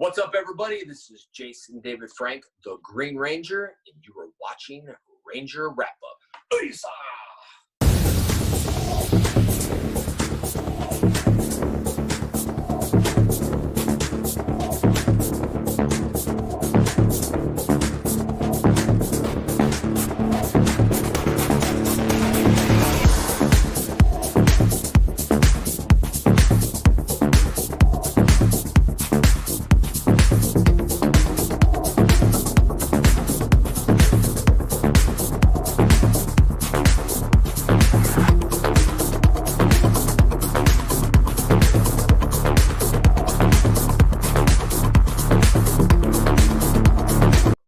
What's up, everybody? This is Jason David Frank, the Green Ranger, and you are watching Ranger Wrap Up. Isa!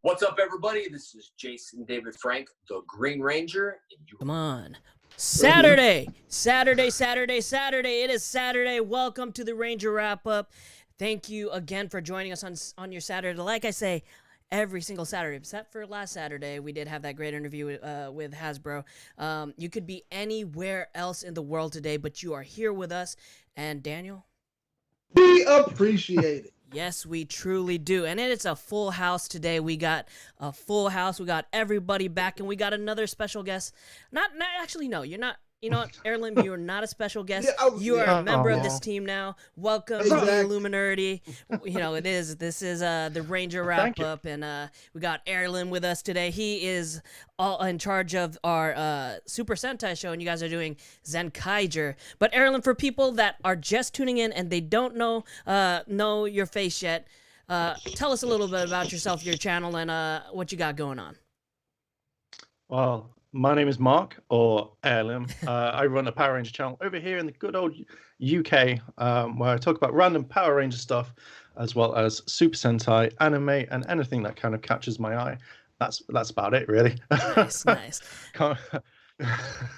What's up, everybody? This is Jason David Frank, the Green Ranger, and you. Come on. Saturday. It is Saturday. Welcome to the Ranger Wrap Up. Thank you again for joining us on your Saturday. Like I say, every single Saturday, except for last Saturday, we did have that great interview with Hasbro. You could be anywhere else in the world today, but you are here with us. And Daniel? We appreciate it. Yes, we truly do. And it's a full house today. We got a full house. We got everybody back, and we got another special guest. Actually, no, you're not. You know what, Airlim, you are not a special guest. You are a member of this team now. Welcome to the Illuminerdi. You know, this is the Ranger Wrap Up, and we got Airlim with us today. He is all in charge of our Super Sentai show, and you guys are doing Zenkaiger. But Airlim, for people that are just tuning in and they don't know your face yet, tell us a little bit about yourself, your channel, and what you got going on. Well, my name is Mark, or Airlim. I run a Power Ranger channel over here in the good old UK, where I talk about random Power Ranger stuff, as well as Super Sentai, anime, and anything that kind of catches my eye. That's about it, really. Nice.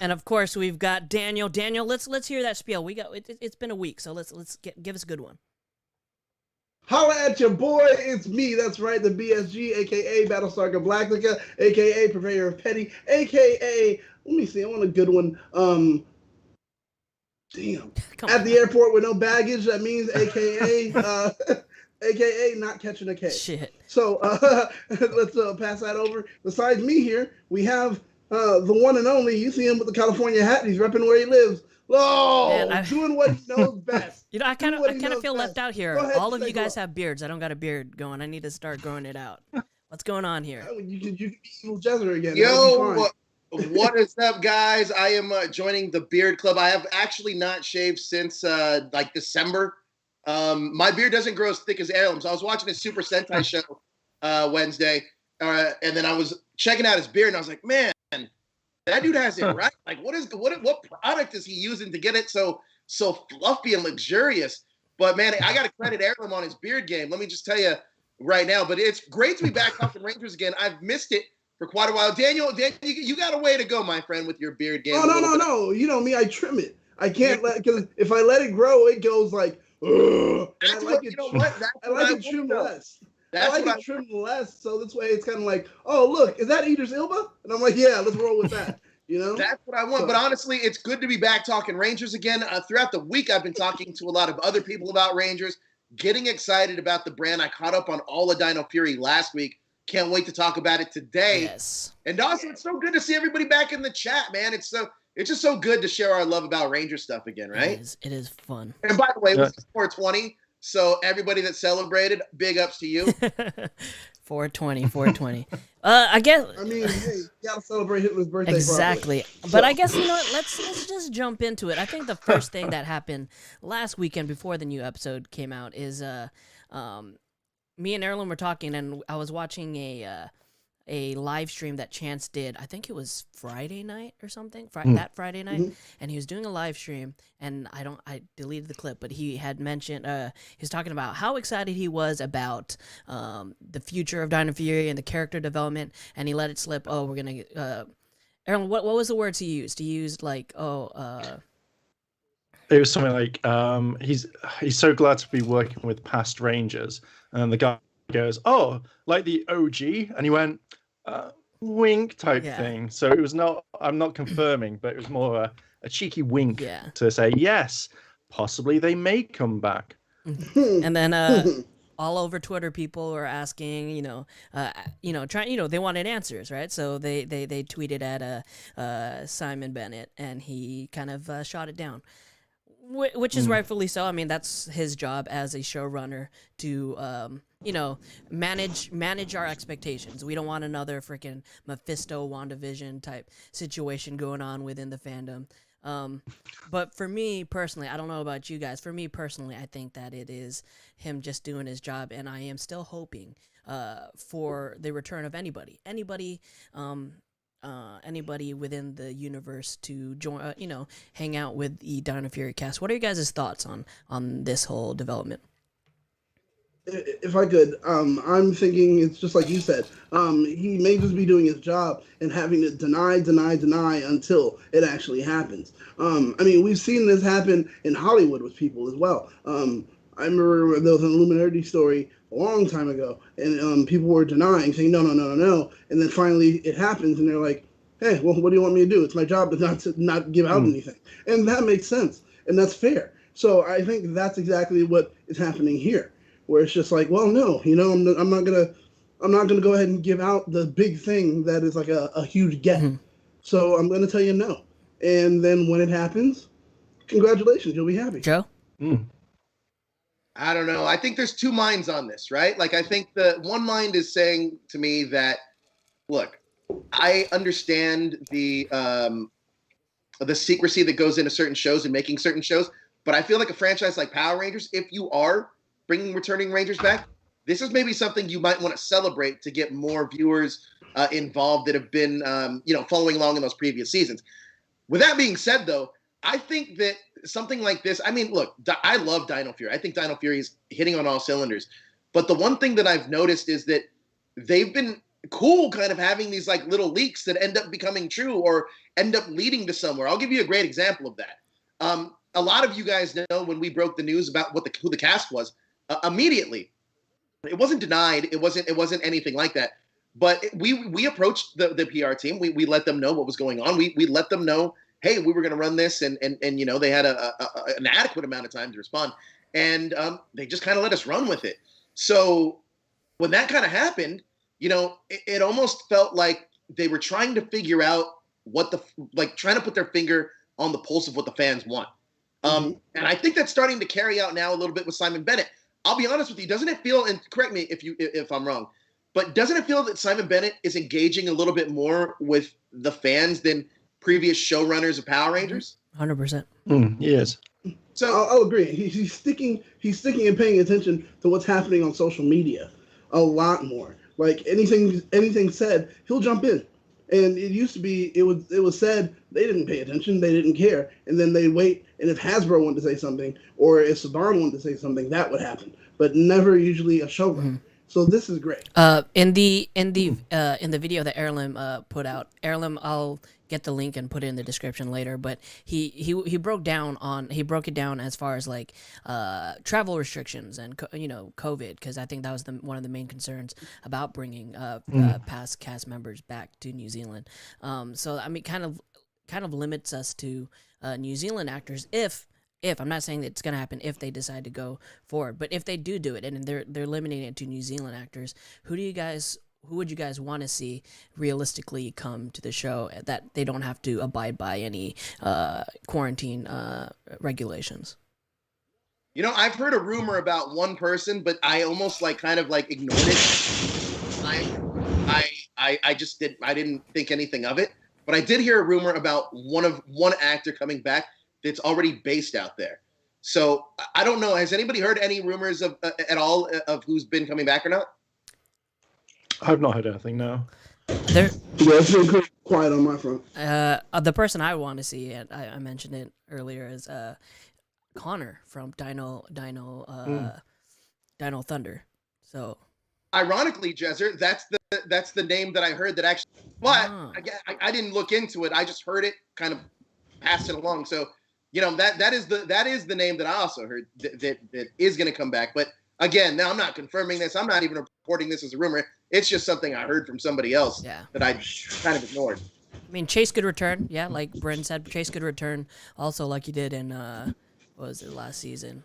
And of course, we've got Daniel. Daniel, let's hear that spiel. It's been a week, so let's give us a good one. Holla at your boy, it's me, that's right, the BSG, a.k.a. Battlestar Galactica, a.k.a. Purveyor of Petty, a.k.a. Let me see, I want a good one. At the airport with no baggage, that means a.k.a. a.k.a. not catching a case. Shit. So let's pass that over. Besides me here, we have the one and only, you see him with the California hat, he's repping where he lives. Oh, doing what he knows best. You know, I kind of feel left out here. All of you guys have beards. I don't got a beard going. I need to start growing it out. What's going on here? You can be evil Jezzer again. Yo, what is up, guys? I am joining the beard club. I have actually not shaved since like December. My beard doesn't grow as thick as Airlim's. I was watching a Super Sentai show Wednesday, and then I was checking out his beard, and I was like, man, that dude has it right. Like, what product is he using to get it so fluffy and luxurious? But man, I got to credit Airlim on his beard game. Let me just tell you right now. But it's great to be back talking Rangers again. I've missed it for quite a while. Daniel, you got a way to go, my friend, with your beard game. Oh no. You know me, I trim it. I can't because if I let it grow, it goes like. I like it trimmed less. I like it trimmed less, so this way it's kind of like, oh, look, is that Idris Elba? And I'm like, yeah, let's roll with that. You know, that's what I want. But honestly, it's good to be back talking Rangers again. Throughout the week, I've been talking to a lot of other people about Rangers, getting excited about the brand. I caught up on all of Dino Fury last week. Can't wait to talk about it today. Yes. And also, it's so good to see everybody back in the chat, man. It's just so good to share our love about Ranger stuff again, right? It is fun. And by the way, it was 420. So everybody that celebrated, big ups to you. 420. I guess. I mean, hey, you gotta celebrate Hitler's birthday. Exactly. But I guess, you know what? Let's just jump into it. I think the first thing that happened last weekend before the new episode came out is me and Airlim were talking, and I was watching a live stream that Chance did. I think it was Friday night or something. That Friday night, and he was doing a live stream. And I deleted the clip, but he had mentioned he was talking about how excited he was about the future of Dino Fury and the character development. And he let it slip. Oh, we're gonna. Aaron, what was the words he used? He used like It was something like he's so glad to be working with past Rangers, and the guy goes, oh, like the OG, and he went wink type thing. So it was not, I'm not confirming, but it was more a cheeky wink to say yes, possibly they may come back. And then all over Twitter, people were asking, trying, they wanted answers, right? So they tweeted at Simon Bennett, and he kind of shot it down, which is rightfully so. I mean, that's his job as a showrunner to, manage our expectations. We don't want another freaking Mephisto WandaVision type situation going on within the fandom. But for me personally, I don't know about you guys. For me personally, I think that it is him just doing his job, and I am still hoping for the return of anybody within the universe to join, hang out with the Dino Fury cast. What are you guys' thoughts on this whole development? If I could, I'm thinking it's just like you said. He may just be doing his job and having to deny until it actually happens. I mean, we've seen this happen in Hollywood with people as well. I remember there was an Illuminerdi story a long time ago, and people were denying, saying no, and then finally it happens, and they're like, "Hey, well, what do you want me to do? It's my job to not give out anything," and that makes sense, and that's fair. So I think that's exactly what is happening here, where it's just like, well, no, I'm not gonna go ahead and give out the big thing that is like a huge get. So I'm gonna tell you no, and then when it happens, congratulations, you'll be happy. Joe? I don't know. I think there's two minds on this, right? Like, I think the one mind is saying to me that, look, I understand the secrecy that goes into certain shows and making certain shows, but I feel like a franchise like Power Rangers, if you are bringing returning Rangers back, this is maybe something you might want to celebrate to get more viewers involved that have been, following along in those previous seasons. With that being said, though, I think that something like this, I mean, look, I love Dino Fury. I think Dino Fury is hitting on all cylinders. But the one thing that I've noticed is that they've been cool kind of having these like little leaks that end up becoming true or end up leading to somewhere. I'll give you a great example of that. A lot of you guys know when we broke the news about who the cast was, immediately, it wasn't denied. It wasn't anything like that. But we approached the PR team. We let them know what was going on. We let them know, hey, we were going to run this, and they had an adequate amount of time to respond, and they just kind of let us run with it. So when that kind of happened, it almost felt like they were trying to figure out trying to put their finger on the pulse of what the fans want. And I think that's starting to carry out now a little bit with Simon Bennett. I'll be honest with you, doesn't it feel, and correct me if I'm wrong, but doesn't it feel that Simon Bennett is engaging a little bit more with the fans than previous showrunners of Power Rangers? 100%. Yes. So I'll agree. He's sticking and paying attention to what's happening on social media a lot more. Like anything said, he'll jump in. And it used to be it was said they didn't pay attention, they didn't care, and then they wait. And if Hasbro wanted to say something, or if Saban wanted to say something, that would happen. But never usually a showrunner. So this is great. In the video that Airlim put out, Airlim, I'll get the link and put it in the description later. But he broke it down as far as like travel restrictions and COVID, because I think that was one of the main concerns about bringing past cast members back to New Zealand. So I mean, kind of limits us to New Zealand actors if I'm not saying that it's going to happen if they decide to go forward, but if they do it and they're limiting it to New Zealand actors, who would you guys want to see realistically come to the show that they don't have to abide by any quarantine regulations? I've heard a rumor about one person, but I almost kind of ignored it. I just didn't think anything of it, but I did hear a rumor about one actor coming back that's already based out there. So I don't know. Has anybody heard any rumors of at all of who's been coming back or not? I've not heard anything. No. It's been quiet on my front. The person I want to see, and I mentioned it earlier, is Connor from Dino Thunder. So, ironically, Jezzer, that's the name that I heard that actually. But I didn't look into it. I just heard it, kind of passed it along. So. That is the name that I also heard that is going to come back. But again, now I'm not confirming this. I'm not even reporting this as a rumor. It's just something I heard from somebody else that I kind of ignored. I mean, Chase could return. Yeah, like Bryn said, Chase could return also like he did in, what was it, last season?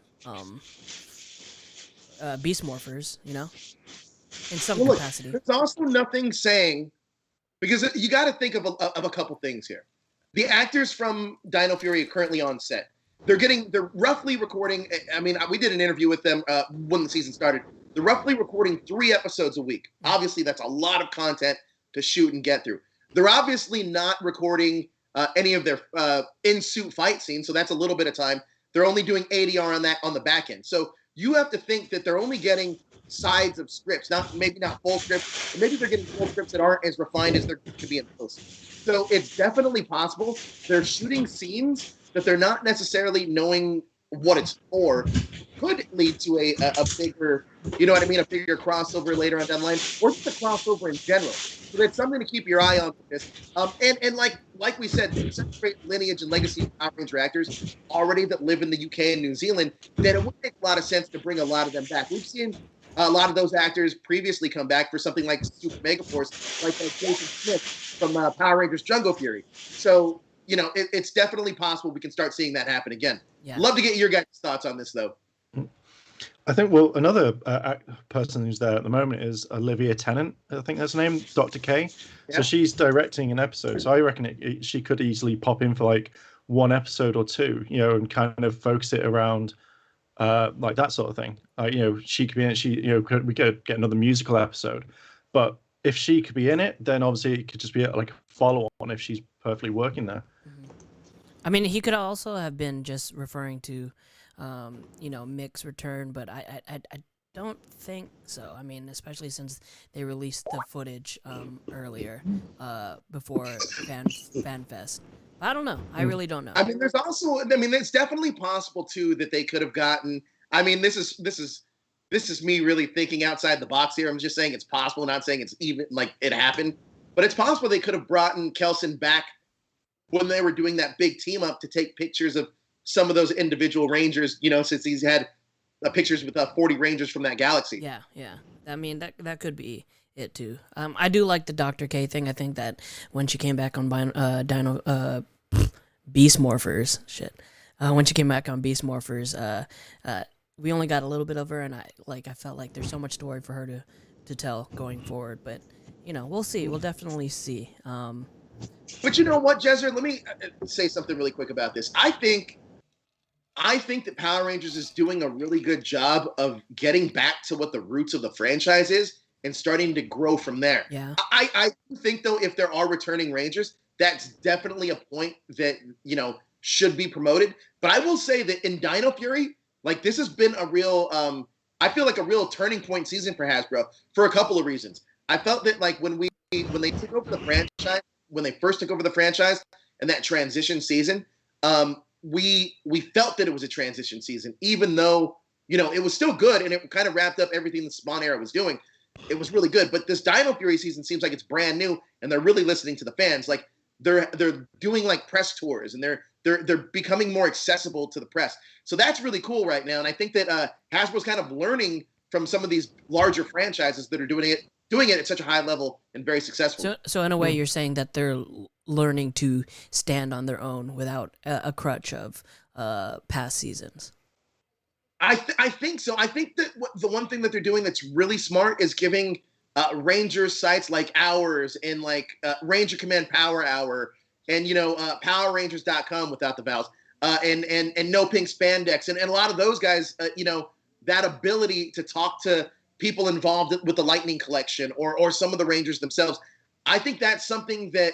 Beast Morphers, in some Well, look, capacity. there's also nothing saying, because you got to think of a couple things here. The actors from Dino Fury are currently on set. They're roughly recording. I mean, we did an interview with them when the season started. They're roughly recording 3 episodes a week. Obviously, that's a lot of content to shoot and get through. They're obviously not recording any of their in-suit fight scenes, so that's a little bit of time. They're only doing ADR on the back end. So you have to think that they're only getting sides of scripts, maybe not full scripts, or maybe they're getting full scripts that aren't as refined as they're going to be in post. So it's definitely possible they're shooting scenes that they're not necessarily knowing what it's for. Could lead to a bigger, a bigger crossover later on down the line, or just a crossover in general. So that's something to keep your eye on for this. And like we said, there's such great lineage and legacy of Power Ranger actors already that live in the UK and New Zealand that it would make a lot of sense to bring a lot of them back. We've seen a lot of those actors previously come back for something like Super Mega Force, like Jason Smith from Power Rangers Jungle Fury. So, it's definitely possible we can start seeing that happen again. Yeah. Love to get your guys' thoughts on this, though. I think, another person who's there at the moment is Olivia Tennant. I think that's her name, Dr. K. Yeah. So she's directing an episode. So I reckon she could easily pop in for like 1 episode or 2, and kind of focus it around like that sort of thing. She could be in it. We could get another musical episode. But if she could be in it, then obviously it could just be like a follow-on if she's perfectly working there. Mm-hmm. I mean, he could also have been just referring to Mick's return, but I don't think so. I mean, especially since they released the footage earlier before FanFest. I don't know. I really don't know. I mean, it's definitely possible too that they could have gotten. I mean, this is me really thinking outside the box here. I'm just saying it's possible, not saying it's even like it happened, but it's possible they could have brought Kelson back when they were doing that big team up to take pictures of some of those individual Rangers, since he's had pictures with 40 Rangers from that galaxy. Yeah. I mean, that could be it too. I do like the Dr. K thing. I think that when she came back on Dino Beast Morphers, when she came back on Beast Morphers, we only got a little bit of her, and I felt like there's so much story for her to tell going forward. But we'll see. We'll definitely see. But you know what, Jezzer? Let me say something really quick about this. I think that Power Rangers is doing a really good job of getting back to what the roots of the franchise is and starting to grow from there. Yeah. I think, though, if there are returning Rangers, that's definitely a point that, should be promoted. But I will say that in Dino Fury, this has been a real, I feel like a real turning point season for Hasbro for a couple of reasons. I felt that, when they took over the franchise, when they first took over the franchise and that transition season, we felt that it was a transition season, even though, it was still good and it kind of wrapped up everything the Spawn era was doing. It was really good. But this Dino Fury season seems like it's brand new and they're really listening to the fans. They're doing press tours and they're becoming more accessible to the press. So that's really cool right now. And I think that Hasbro's kind of learning from some of these larger franchises that are doing it at such a high level and very successful. So in a way, you're saying that they're learning to stand on their own without a crutch of past seasons. I think so. I think that the one thing that they're doing that's really smart is giving Rangers sites like ours and Ranger Command Power Hour and PowerRangers.com without the vowels and No Pink Spandex and a lot of those guys that ability to talk to people involved with the Lightning Collection or some of the Rangers themselves. I think that's something that,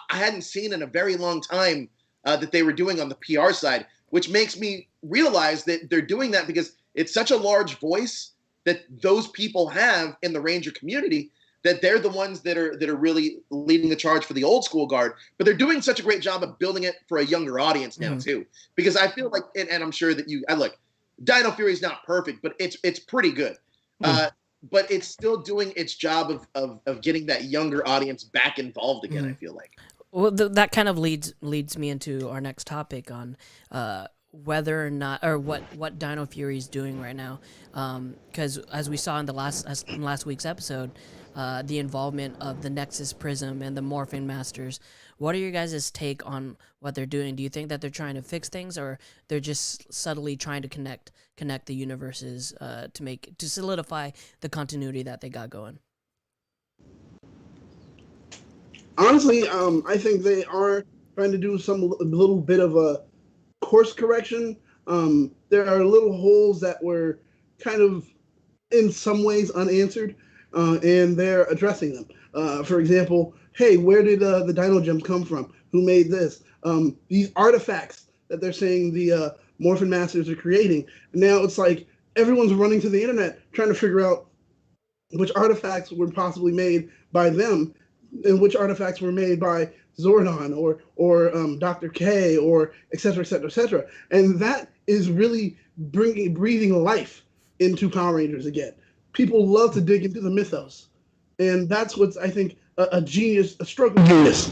I hadn't seen in a very long time that they were doing on the PR side, which makes me realize that they're doing that because it's such a large voice that those people have in the Ranger community that they're the ones that are really leading the charge for the old school guard. But they're doing such a great job of building it for a younger audience now too, because I feel like, and I'm sure that look, Dino Fury is not perfect, but it's pretty good. But it's still doing its job of getting that younger audience back involved again, I feel like. Well, that kind of leads me into our next topic on whether or not, or what Dino Fury is doing right now. Because as we saw in last week's episode, the involvement of the Nexus Prism and the Morphing Masters What are your guys' take on what they're doing? Do you think that they're trying to fix things, or they're just subtly trying to connect the universes to solidify the continuity that they got going? Honestly, I think they are trying to do some little bit of a course correction. There are little holes that were kind of, in some ways, unanswered, and they're addressing them. For example, hey, where did the Dino Gems come from? Who made this? These artifacts that they're saying the Morphin Masters are creating. Now it's like everyone's running to the internet trying to figure out which artifacts were possibly made by them and which artifacts were made by Zordon or Dr. K or et cetera, et cetera, et cetera. And that is really breathing life into Power Rangers again. People love to dig into the mythos. And that's what's, I think, a stroke of genius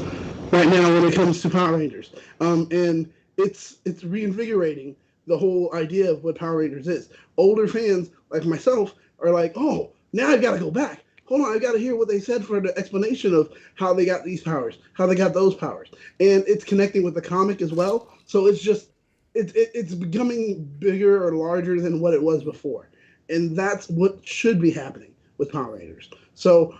right now when it comes to Power Rangers. And it's reinvigorating the whole idea of what Power Rangers is. Older fans like myself are like, oh, now I've got to go back. Hold on, I got to hear what they said for the explanation of how they got these powers, how they got those powers. And it's connecting with the comic as well. So it's just, it's becoming bigger or larger than what it was before. And that's what should be happening with Power Rangers. So,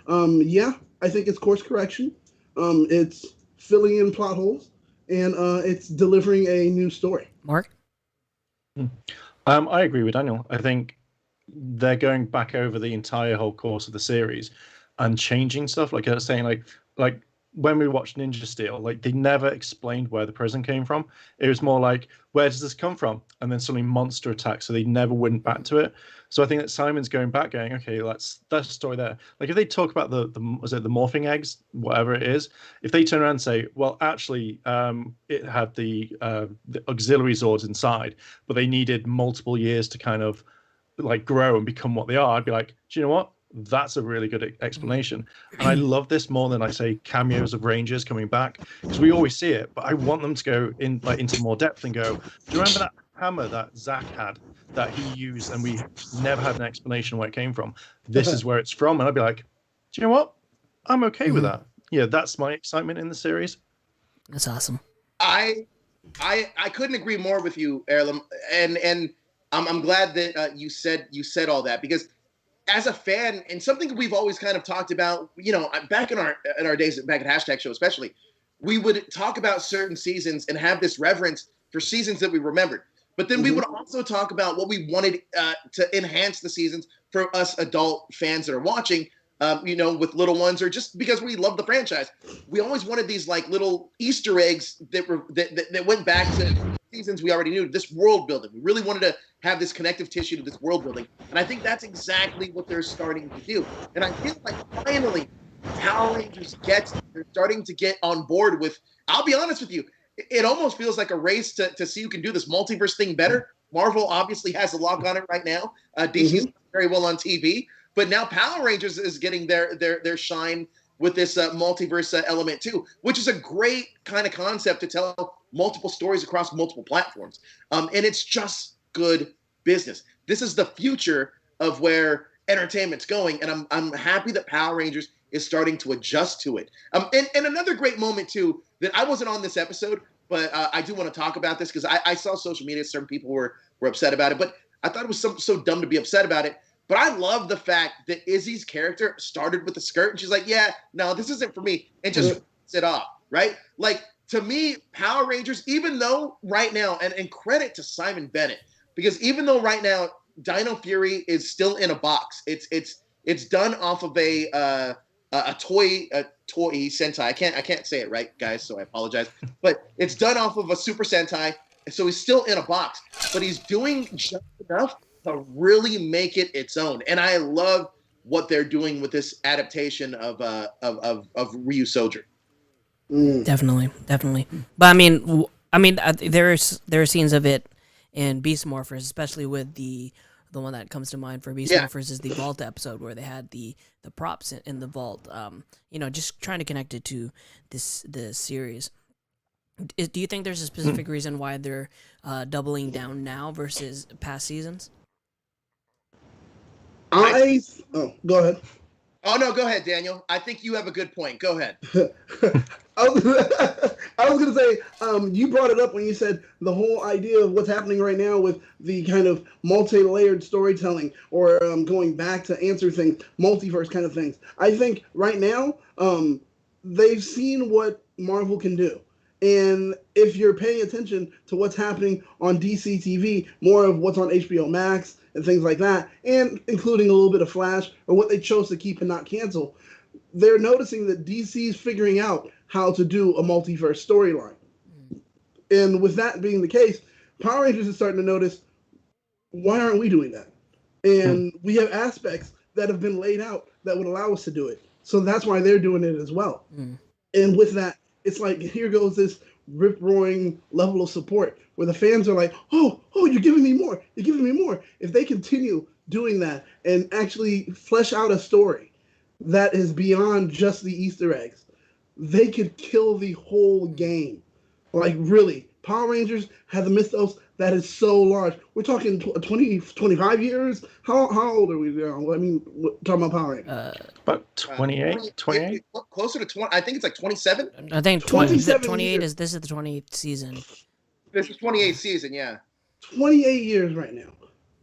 yeah, I think it's course correction. It's filling in plot holes, and it's delivering a new story. Mark? I agree with Daniel. I think they're going back over the entire whole course of the series and changing stuff. Like I was saying, like when we watched Ninja Steel, like they never explained where the prison came from. It was more like, where does this come from? And then suddenly monster attack, so they never went back to it. So I think that Simon's going back, going, okay, that's the story there. Like if they talk about the morphing eggs, whatever it is, if they turn around and say, well, actually, it had the auxiliary Zords inside, but they needed multiple years to kind of like grow and become what they are, I'd be like, do you know what? That's a really good explanation. And I love this more than I say cameos of Rangers coming back, because we always see it, but I want them to go in into more depth and go, do you remember that hammer that Zach had that he used and we never had an explanation where it came from? This is where it's from. And I'd be like, do you know what? I'm okay with that. Yeah, that's my excitement in the series. That's awesome. I couldn't agree more with you, Airlim, and I'm glad that you said all that, because as a fan, and something we've always kind of talked about, you know, back in our days back at Hashtag Show especially, we would talk about certain seasons and have this reverence for seasons that we remembered. But then we would also talk about what we wanted to enhance the seasons for us adult fans that are watching, you know, with little ones, or just because we love the franchise. We always wanted these like little Easter eggs that went back to seasons we already knew, this world building. We really wanted to have this connective tissue to this world building. And I think that's exactly what they're starting to do. And I feel like finally Power Rangers they're starting to get on board with, I'll be honest with you, it almost feels like a race to see who can do this multiverse thing better. Marvel obviously has a lock on it right now. DC's very well on TV, but now Power Rangers is getting their shine with this multiverse element too, which is a great kind of concept to tell multiple stories across multiple platforms. And it's just good business. This is the future of where entertainment's going, and I'm happy that Power Rangers is starting to adjust to it. And another great moment too, that I wasn't on this episode, but I do want to talk about this because I saw social media, certain people were upset about it, but I thought it was so dumb to be upset about it. But I love the fact that Izzy's character started with a skirt, and she's like, yeah, no, this isn't for me, and just rips it off, right? Like, to me, Power Rangers, even though right now, and credit to Simon Bennett, because even though right now Dino Fury is still in a box, it's done off of a toy Sentai. I can't say it right, guys, so I apologize. But it's done off of a Super Sentai, so he's still in a box, but he's doing just enough to really make it its own. And I love what they're doing with this adaptation of Ryu Soldier. Definitely. But I mean, there are scenes of it in Beast Morphers, especially with the one that comes to mind for Beast Morphers is the Vault episode where they had the props in the vault. You know, just trying to connect it to the series. Do you think there's a specific reason why they're doubling down now versus past seasons? Go ahead. Oh no, go ahead, Daniel. I think you have a good point. Go ahead. I was gonna say, you brought it up when you said the whole idea of what's happening right now with the kind of multi-layered storytelling, or going back to answer things, multiverse kind of things. I think right now, they've seen what Marvel can do. And if you're paying attention to what's happening on DC TV, more of what's on HBO Max and things like that, and including a little bit of Flash, or what they chose to keep and not cancel, they're noticing that DC's figuring out how to do a multiverse storyline. And with that being the case, Power Rangers is starting to notice, why aren't we doing that? And we have aspects that have been laid out that would allow us to do it. So that's why they're doing it as well. And with that, it's like, here goes this rip-roaring level of support where the fans are like, oh, you're giving me more. You're giving me more. If they continue doing that and actually flesh out a story that is beyond just the Easter eggs, they could kill the whole game. Like, really, Power Rangers has a mythos that is so large. We're talking 20, 25 years? How old are we now? I mean, talking about Power Rangers. About 28? 28? Closer to 20. I think it's like 27. I think 28 is, this is the 28th season. This is 28th season, yeah. 28 years right now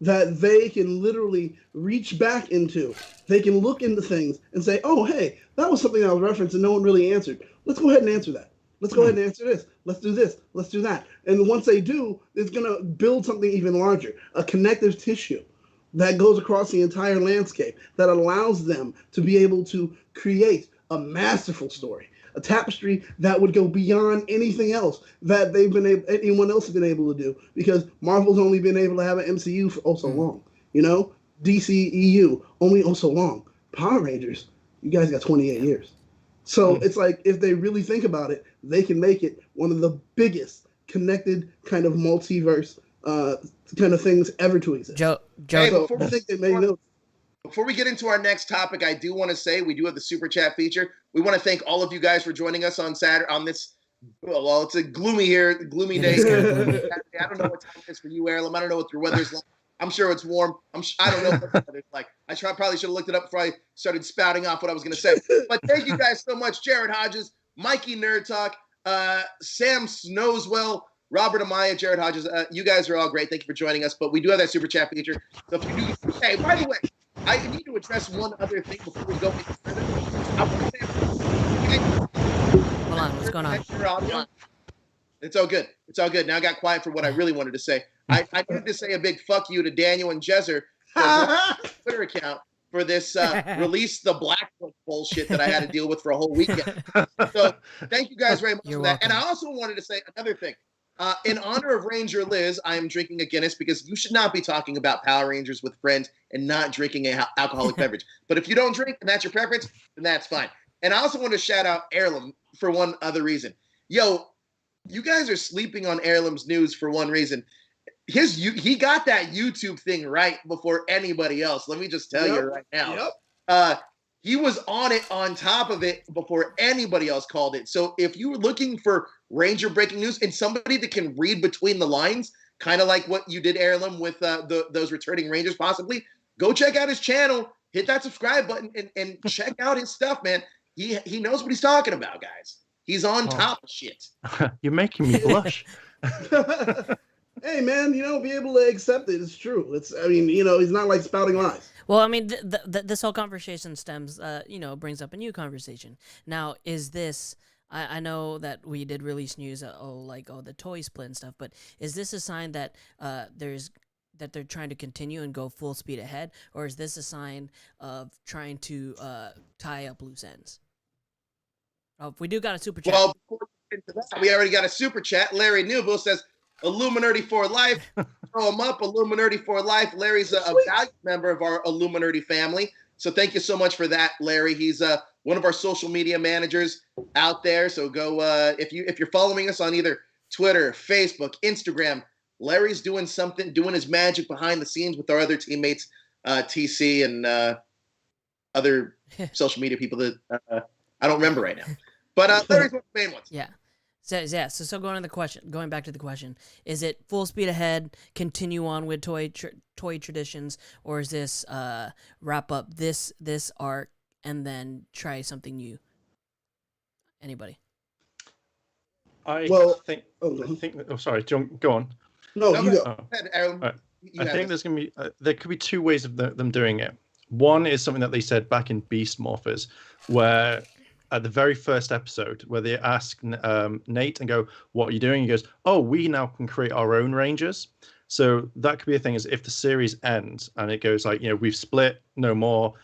that they can literally reach back into. They can look into things and say, oh, hey, that was something that was referenced and no one really answered. Let's go ahead and answer that. Let's go ahead and answer this. Let's do this. Let's do that. And once they do, it's going to build something even larger, a connective tissue that goes across the entire landscape that allows them to be able to create a masterful story, a tapestry that would go beyond anything else that anyone else has been able to do, because Marvel's only been able to have an MCU for oh so long. You know, DCEU only oh so long. Power Rangers, you guys got 28 years. So it's like, if they really think about it, they can make it one of the biggest connected kind of multiverse kind of things ever to exist. Hey, before we get into our next topic, I do want to say we do have the super chat feature. We want to thank all of you guys for joining us on Saturday on this. Well, it's a gloomy day. I don't know what time it is for you, Airlim. I don't know what your weather's like. I'm sure it's warm. I don't know what the weather's like. Probably should have looked it up before I started spouting off what I was going to say. But thank you guys so much, Jared Hodges, Mikey Nerd Talk, Sam Snowswell, Robert Amaya, Jared Hodges. You guys are all great. Thank you for joining us. But we do have that super chat feature. So if you do, hey, by the way, I need to address one other thing before we go any further. Hold on, what's going on? It's all good. It's all good. Now I got quiet for what I really wanted to say. I needed to say a big fuck you to Daniel and Jezzer Twitter account for this release the black book bullshit that I had to deal with for a whole weekend. So thank you guys very much for that. And I also wanted to say another thing. In honor of Ranger Liz, I am drinking a Guinness because you should not be talking about Power Rangers with friends and not drinking an alcoholic beverage. But if you don't drink and that's your preference, then that's fine. And I also want to shout out Airlim for one other reason. Yo, you guys are sleeping on Airlim's news for one reason. He got that YouTube thing right before anybody else. Let me just tell you right now. He was on it, on top of it, before anybody else called it. So if you were looking for Ranger breaking news and somebody that can read between the lines, kind of like what you did, Airlim, with those returning Rangers possibly, go check out his channel, hit that subscribe button, and check out his stuff, man. He knows what he's talking about, guys. He's on top of shit. You're making me blush. Hey, man, be able to accept it. It's true. He's not like spouting lies. Well, I mean, this whole conversation stems, brings up a new conversation. Now, is this, I know that we did release news, the toy split and stuff, but is this a sign that that they're trying to continue and go full speed ahead, or is this a sign of trying to tie up loose ends? Oh, we do got a super chat. Well, before we get into that, we already got a super chat. Larry Newville says, Illuminerdi for life. Throw him up, Illuminerdi for life. Larry's a valued member of our Illuminerdi family. So thank you so much for that, Larry. He's one of our social media managers out there. So go if you're following us on either Twitter, Facebook, Instagram, Larry's doing his magic behind the scenes with our other teammates, TC and other social media people that I don't remember right now. But Larry's one of the main ones. Yeah. So going back to the question, is it full speed ahead, continue on with toy traditions, or is this wrap up this arc and then try something new? Anybody? I Well, think. oh, I think. Oh, sorry, John. Go on. no, No, you go go. ahead, Airlim. All right. You I have think this. there's gonna be there could be two ways of them doing it. One is something that they said back in Beast Morphers, where at the very first episode, where they ask Nate and go, "What are you doing?" He goes, "Oh, we now can create our own Rangers." So that could be a thing. Is if the series ends and it goes like, we've split, no more,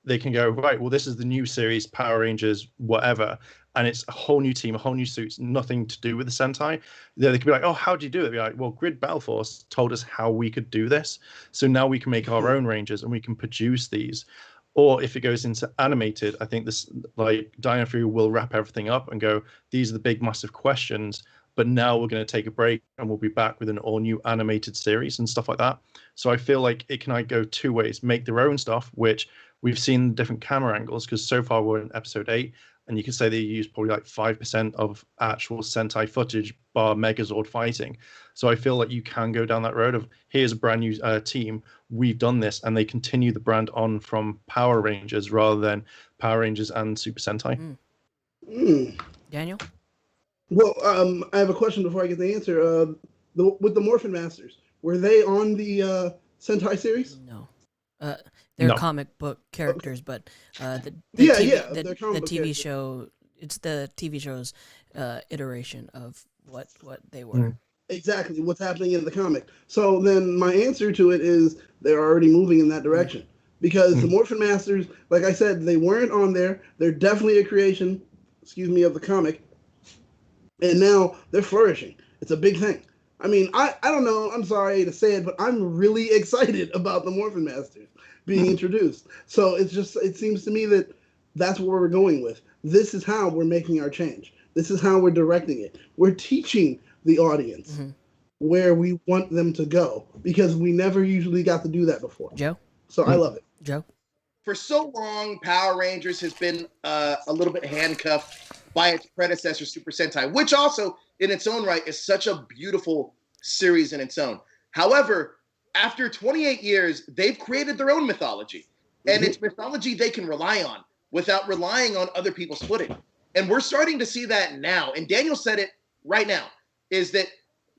they can go, right, well, this is the new series, Power Rangers, whatever, and it's a whole new team, a whole new suits, nothing to do with the Sentai. They could be like, oh, how do you do it? They'd be like, well, Grid Battle Force told us how we could do this, so now we can make our own Rangers and we can produce these. Or if it goes into animated, I think this, like, Dino Fury will wrap everything up and go, these are the big, massive questions, but now we're going to take a break and we'll be back with an all-new animated series and stuff like that. So I feel like it can go two ways. Make their own stuff, which we've seen different camera angles, because so far we're in episode 8, and you can say they use probably like 5% of actual Sentai footage bar Megazord fighting. So I feel like you can go down that road of, here's a brand new team, we've done this, and they continue the brand on from Power Rangers rather than Power Rangers and Super Sentai. Daniel? Well, I have a question before I get the answer. With the Morphin Masters, were they on the Sentai series? No. They're No. comic book characters, but the Yeah, TV, yeah, the they're comic book TV characters. show, it's the TV show's iteration of what they were. Exactly, what's happening in the comic. So then my answer to it is they're already moving in that direction. Because the Morphin Masters, like I said, they weren't on there. They're definitely a creation, of the comic. And now they're flourishing. It's a big thing. I mean, I don't know, I'm sorry to say it, but I'm really excited about the Morphin Masters being introduced. So it seems to me that that's where we're going with. This is how we're making our change. This is how we're directing it. We're teaching the audience where we want them to go, because we never usually got to do that before. Joe? So I love it. Joe? For so long, Power Rangers has been a little bit handcuffed by its predecessor, Super Sentai, which also, in its own right, is such a beautiful series in its own. However, after 28 years, they've created their own mythology. And it's mythology they can rely on without relying on other people's footage. And we're starting to see that now. And Daniel said it right now, is that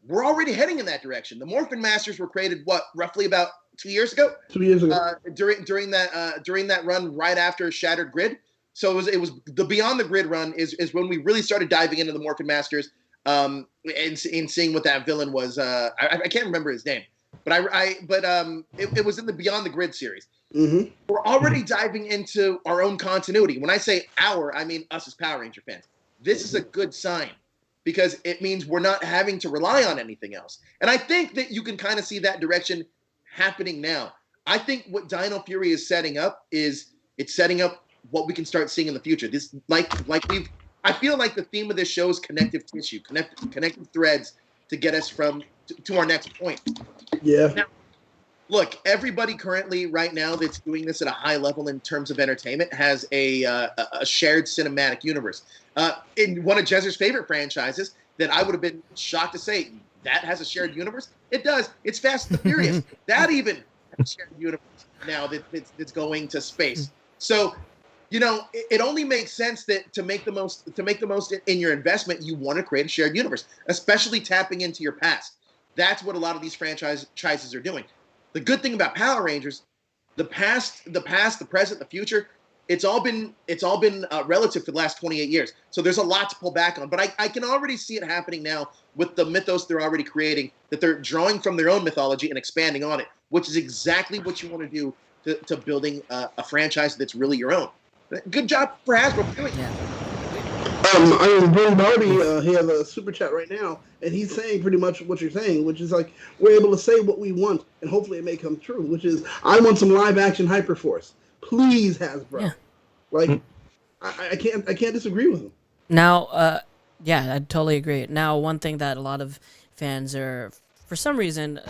we're already heading in that direction. The Morphin Masters were created, roughly about 2 years ago? 2 years ago. During that run right after Shattered Grid. So it was the Beyond the Grid run is when we really started diving into the Morphin Masters and seeing what that villain was. I can't remember his name, but it was in the Beyond the Grid series. We're already diving into our own continuity. When I say our, I mean us as Power Ranger fans. This is a good sign, because it means we're not having to rely on anything else. And I think that you can kind of see that direction happening now. I think what Dino Fury is setting up is it's setting up what we can start seeing in the future. This I feel like the theme of this show is connective tissue, connective threads to get us to our next point. Yeah. Now, look, everybody currently right now that's doing this at a high level in terms of entertainment has a shared cinematic universe. In one of Jezzer's favorite franchises that I would have been shocked to say that has a shared universe. It does. It's Fast and the Furious. That even has a shared universe now that's going to space. So, it only makes sense that to make the most in your investment, you want to create a shared universe, especially tapping into your past. That's what a lot of these franchises are doing. The good thing about Power Rangers, the past, the present, the future, it's all been relative for the last 28 years. So there's a lot to pull back on. But I can already see it happening now with the mythos they're already creating, that they're drawing from their own mythology and expanding on it, which is exactly what you want to do to building a franchise that's really your own. Good job for Hasbro for doing that. I mean, Bryn Darby, he has a super chat right now, and he's saying pretty much what you're saying, which is like, we're able to say what we want, and hopefully it may come true, which is, I want some live action Hyperforce. Please, Hasbro. Yeah. Like, I can't disagree with him. Now, I totally agree. Now, one thing that a lot of fans are, for some reason,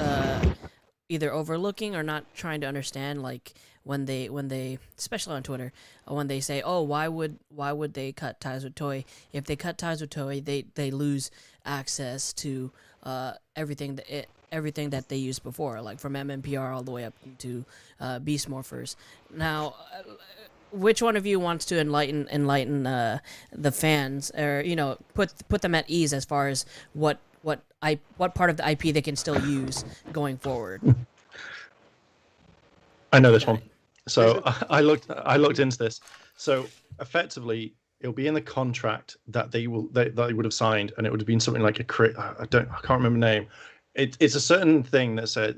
either overlooking or not trying to understand, like, when they especially on Twitter, when they say, oh, why would they cut ties with Toei? If they cut ties with Toei, they lose access to everything that they used before, like from MMPR all the way up to Beast Morphers. Now, which one of you wants to enlighten the fans, or put them at ease as far as what part of the IP they can still use going forward? I know this one. So I looked into this. So effectively, it'll be in the contract that they would have signed, and it would have been something like I can't remember the name. It's a certain thing that said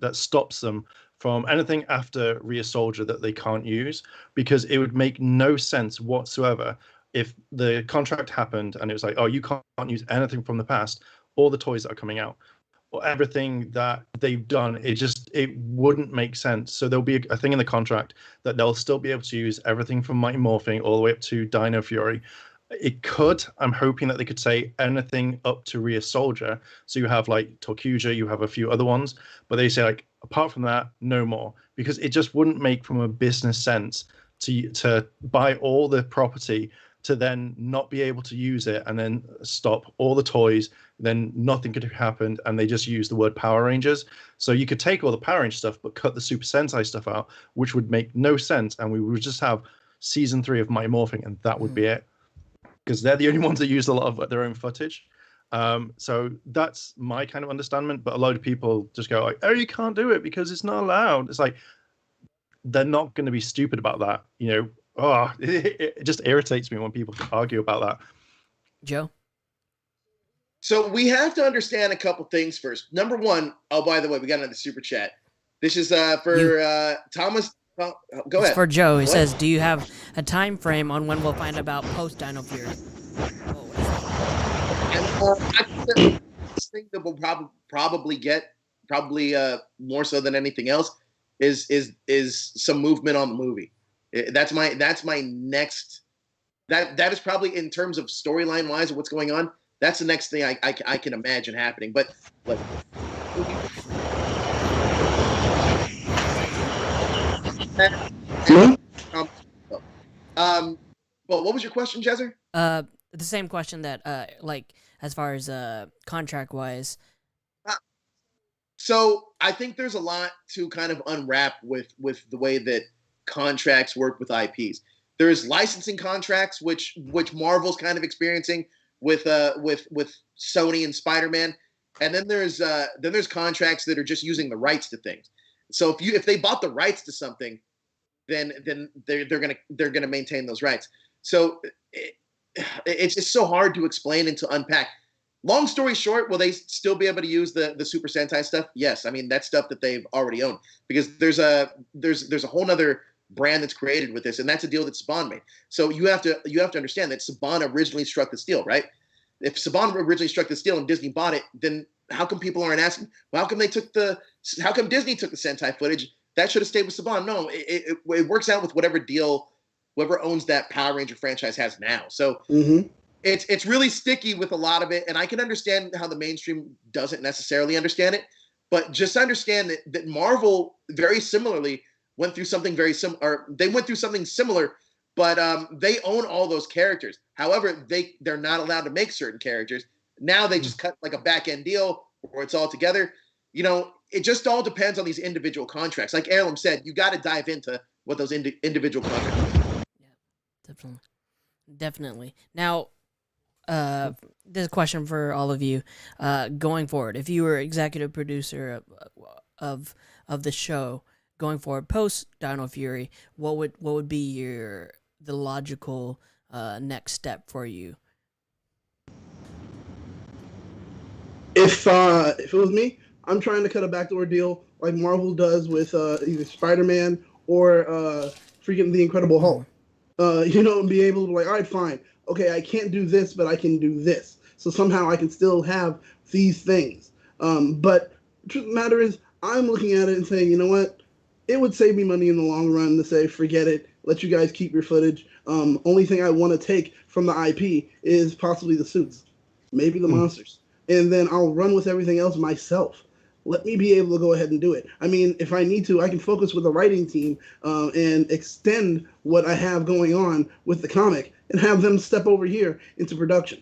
that stops them from anything after Re-a-Soldier that they can't use, because it would make no sense whatsoever if the contract happened and it was like, oh, you can't use anything from the past, all the toys that are coming out, or everything that they've done. It wouldn't make sense. So there'll be a thing in the contract that they'll still be able to use everything from Mighty Morphing all the way up to Dino Fury. I'm hoping that they could say anything up to Re-a-Soldier. So you have like Torcuja, you have a few other ones, but they say like, apart from that, no more, because it just wouldn't make from a business sense to buy all the property to then not be able to use it and then stop all the toys, then nothing could have happened, and they just use the word Power Rangers. So you could take all the Power Ranger stuff but cut the Super Sentai stuff out, which would make no sense, and we would just have season 3 of Mighty Morphing, and that would be it, because they're the only ones that use a lot of their own footage. So that's my kind of understanding, but a lot of people just go like, oh, you can't do it because it's not allowed. It's like, they're not going to be stupid about that, it just irritates me when people argue about that. Joe? So we have to understand a couple things first. Number one, oh, by the way, we got another super chat. This is for Thomas. Go ahead. It's for Joe. He says, do you have a time frame on when we'll find about post Dino Fury? I think this thing that we'll probably get, more so than anything else, is some movement on the movie. That's my next. That is probably, in terms of storyline wise of what's going on, that's the next thing I can imagine happening. But well, what was your question, Jezzer? The same question that as far as contract wise. So I think there's a lot to kind of unwrap with the way that contracts work with IPs. There's licensing contracts, which Marvel's kind of experiencing with Sony and Spider-Man, and then there's contracts that are just using the rights to things. So if they bought the rights to something, then they're gonna maintain those rights. So it's just so hard to explain and to unpack. Long story short, will they still be able to use the Super Sentai stuff? Yes. I mean, that's stuff that they've already owned, because there's a whole nother brand that's created with this, and that's a deal that Saban made. So you have to understand that Saban originally struck the deal, right? If Saban originally struck the deal and Disney bought it, then how come people aren't asking, well, how come Disney took the Sentai footage? That should have stayed with Saban. No, it works out with whatever deal whoever owns that Power Ranger franchise has now. So it's really sticky with a lot of it, and I can understand how the mainstream doesn't necessarily understand it, but just understand that Marvel very similarly went through something very similar. They went through something similar, but they own all those characters. However, they're not allowed to make certain characters. Now they just cut like a back end deal where it's all together. It just all depends on these individual contracts. Like Airlim said, you got to dive into what those individual contracts are. Yeah, definitely. Now, this is a question for all of you. Going forward, if you were executive producer of the show going forward, post Dino Fury, what would be the logical next step for you? If it was me, I'm trying to cut a backdoor deal like Marvel does with either Spider-Man or freaking The Incredible Hulk. And be able to all right, fine. Okay, I can't do this, but I can do this. So somehow I can still have these things. But the truth of the matter is, I'm looking at it and saying, you know what? It would save me money in the long run to say, forget it. Let you guys keep your footage. Only thing I want to take from the IP is possibly the suits, maybe the monsters. And then I'll run with everything else myself. Let me be able to go ahead and do it. I mean, if I need to, I can focus with a writing team and extend what I have going on with the comic and have them step over here into production.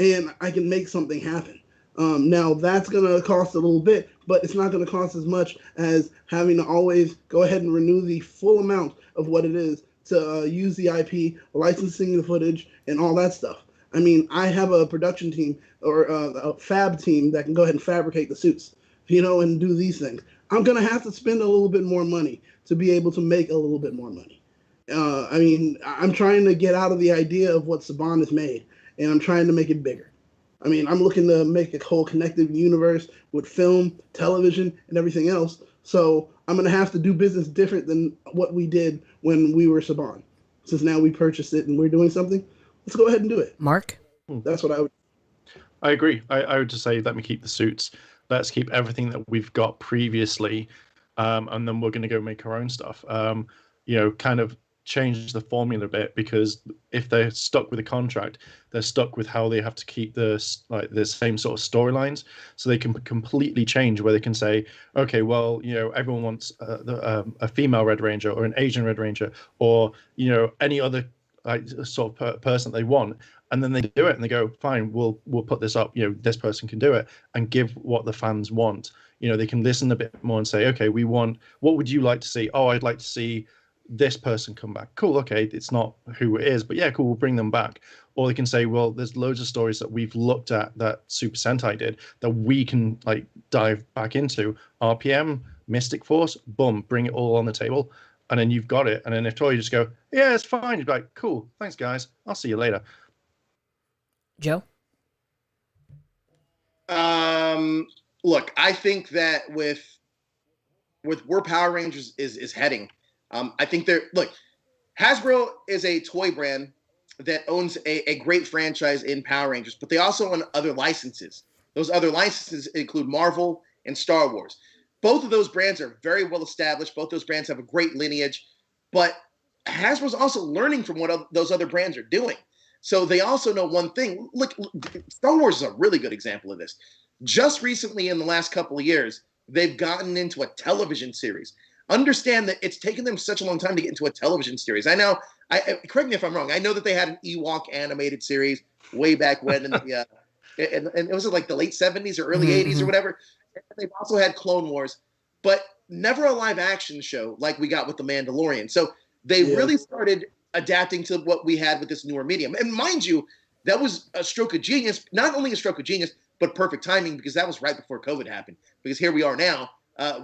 And I can make something happen. Now, that's going to cost a little bit, but it's not going to cost as much as having to always go ahead and renew the full amount of what it is to use the IP, licensing the footage, and all that stuff. I mean, I have a production team or a fab team that can go ahead and fabricate the suits, and do these things. I'm going to have to spend a little bit more money to be able to make a little bit more money. I mean, I'm trying to get out of the idea of what Saban has made, and I'm trying to make it bigger. I mean, I'm looking to make a whole connected universe with film, television, and everything else. So I'm going to have to do business different than what we did when we were Saban. Since now we purchased it and we're doing something, let's go ahead and do it. Mark? That's what I would. I agree. I would just say, let me keep the suits. Let's keep everything that we've got previously, and then we're going to go make our own stuff. Kind of change the formula a bit, because if they're stuck with a contract, they're stuck with how they have to keep the same sort of storylines. So they can completely change, where they can say, okay, well, everyone wants a female Red Ranger or an Asian Red Ranger, or any other sort of person they want, and then they do it and they go, fine, we'll put this up. This person can do it, and give what the fans want. They can listen a bit more and say, okay, what would you like to see? Oh, I'd like to see this person come back. Cool, okay, it's not who it is, but yeah, cool, we'll bring them back. Or they can say, well, there's loads of stories that we've looked at that Super Sentai did that we can dive back into. RPM, Mystic Force, boom, bring it all on the table, and then you've got it. And then if Toy just go, yeah, it's fine, you'd be like, cool, thanks guys, I'll see you later. Joe? Look, I think that with where Power Rangers is heading, I think Hasbro is a toy brand that owns a great franchise in Power Rangers, but they also own other licenses. Those other licenses include Marvel and Star Wars. Both of those brands are very well established. Both those brands have a great lineage, but Hasbro's also learning from what those other brands are doing. So they also know one thing. Look, Star Wars is a really good example of this. Just recently, in the last couple of years, they've gotten into a television series. Understand that it's taken them such a long time to get into a television series. I know, correct me if I'm wrong, I know that they had an Ewok animated series way back when in the and it was like the late 70s or early 80s or whatever. And they've also had Clone Wars, but never a live action show like we got with The Mandalorian. So they really started adapting to what we had with this newer medium. And mind you, that was a stroke of genius, not only a stroke of genius, but perfect timing, because that was right before COVID happened. Because here we are now,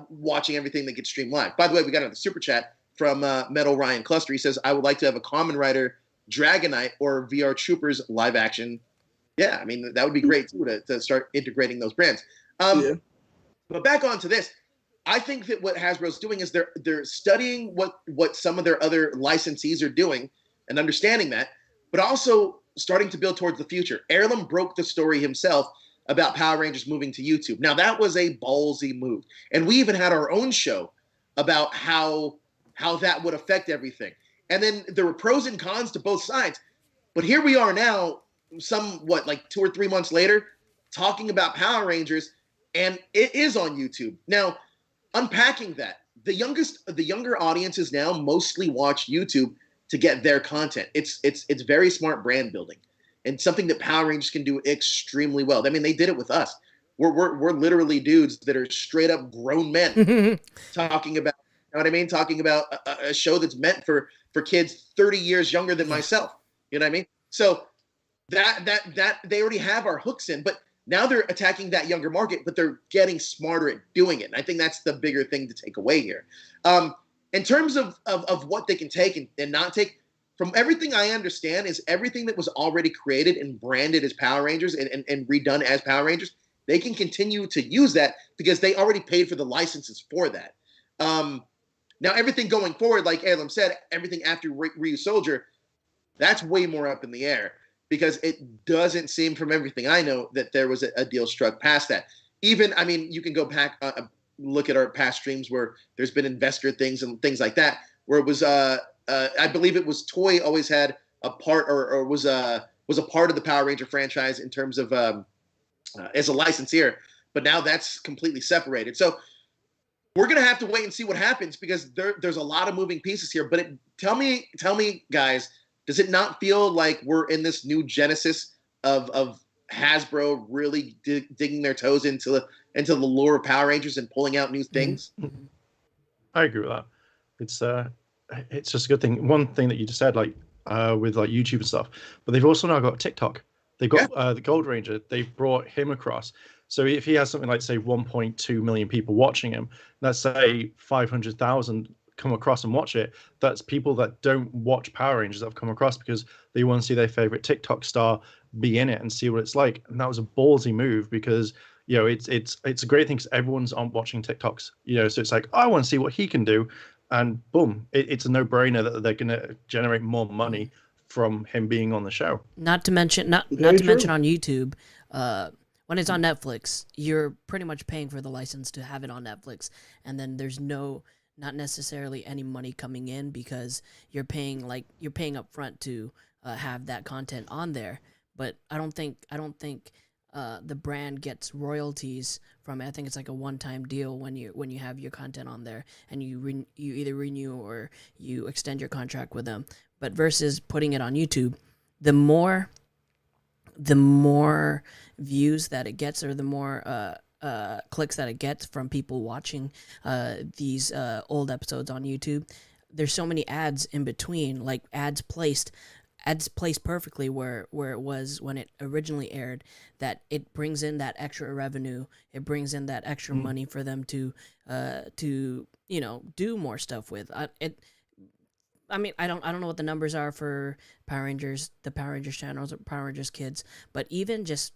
watching everything that gets streamed live. By the way, we got another super chat from Metal Ryan Cluster. He says, I would like to have a Kamen Rider, Dragonite, or VR Troopers live action. Yeah, I mean, that would be great, too, to start integrating those brands. But back on to this. I think that what Hasbro's doing is they're studying what some of their other licensees are doing and understanding that, but also starting to build towards the future. Airlim broke the story himself about Power Rangers moving to YouTube. Now, that was a ballsy move. And we even had our own show about how that would affect everything. And then there were pros and cons to both sides. But here we are now, 2 or 3 months later, talking about Power Rangers, and it is on YouTube. Now, unpacking that, the younger audiences now mostly watch YouTube to get their content. It's very smart brand building, and something that Power Rangers can do extremely well. I mean, they did it with us. We're literally dudes that are straight up grown men talking about, you know what I mean? Talking about a show that's meant for kids 30 years younger than myself. You know what I mean? So that they already have our hooks in, but now they're attacking that younger market, but they're getting smarter at doing it. And I think that's the bigger thing to take away here. In terms of what they can take and not take, from everything I understand, is everything that was already created and branded as Power Rangers and redone as Power Rangers, they can continue to use that because they already paid for the licenses for that. Now, everything going forward, like Airlim said, everything after Ryu Soldier, that's way more up in the air, because it doesn't seem, from everything I know, that there was a deal struck past that. Even, I mean, you can go back, look at our past streams where there's been investor things and things like that, where it was, I believe it was Toy always had a part, or was a part of the Power Ranger franchise in terms of as a licensor, but now that's completely separated. So we're gonna have to wait and see what happens, because there's a lot of moving pieces here. But tell me, guys, does it not feel like we're in this new genesis of Hasbro really digging their toes into the lore of Power Rangers and pulling out new things? I agree with that. It's it's just a good thing. One thing that you just said, like with like YouTube and stuff, but they've also now got TikTok. They've got the Gold Ranger. They've brought him across. So if he has something like, say, 1.2 million people watching him, let's say 500,000 come across and watch it, that's people that don't watch Power Rangers that have come across because they want to see their favorite TikTok star be in it and see what it's like. And that was a ballsy move because, you know, it's a great thing because everyone's on watching TikToks, you know, so it's like, I want to see what he can do. And boom, it's a no-brainer that they're going to generate more money from him being on the show. Not to mention on YouTube, when it's on Netflix, you're pretty much paying for the license to have it on Netflix, and then there's not necessarily any money coming in because you're paying up front to have that content on there. But I don't think the brand gets royalties from it. I think it's like a one-time deal when you have your content on there and you either renew or you extend your contract with them. But versus putting it on YouTube, the more views that it gets, or the more clicks that it gets from people watching these old episodes on YouTube, there's so many ads in between, like ads placed perfectly where it was when it originally aired, that it brings in that extra revenue, it brings in that extra money for them to you know, do more stuff with. I mean, I don't know what the numbers are for Power Rangers, the Power Rangers channels or Power Rangers Kids, but even just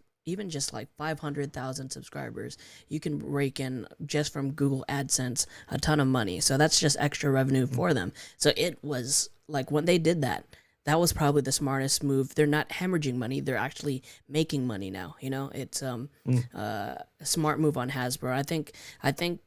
like 500,000 subscribers, you can rake in just from Google AdSense a ton of money. So that's just extra revenue for them. So it was like when they did that was probably the smartest move. They're not hemorrhaging money; they're actually making money now. You know, it's a smart move on Hasbro. I think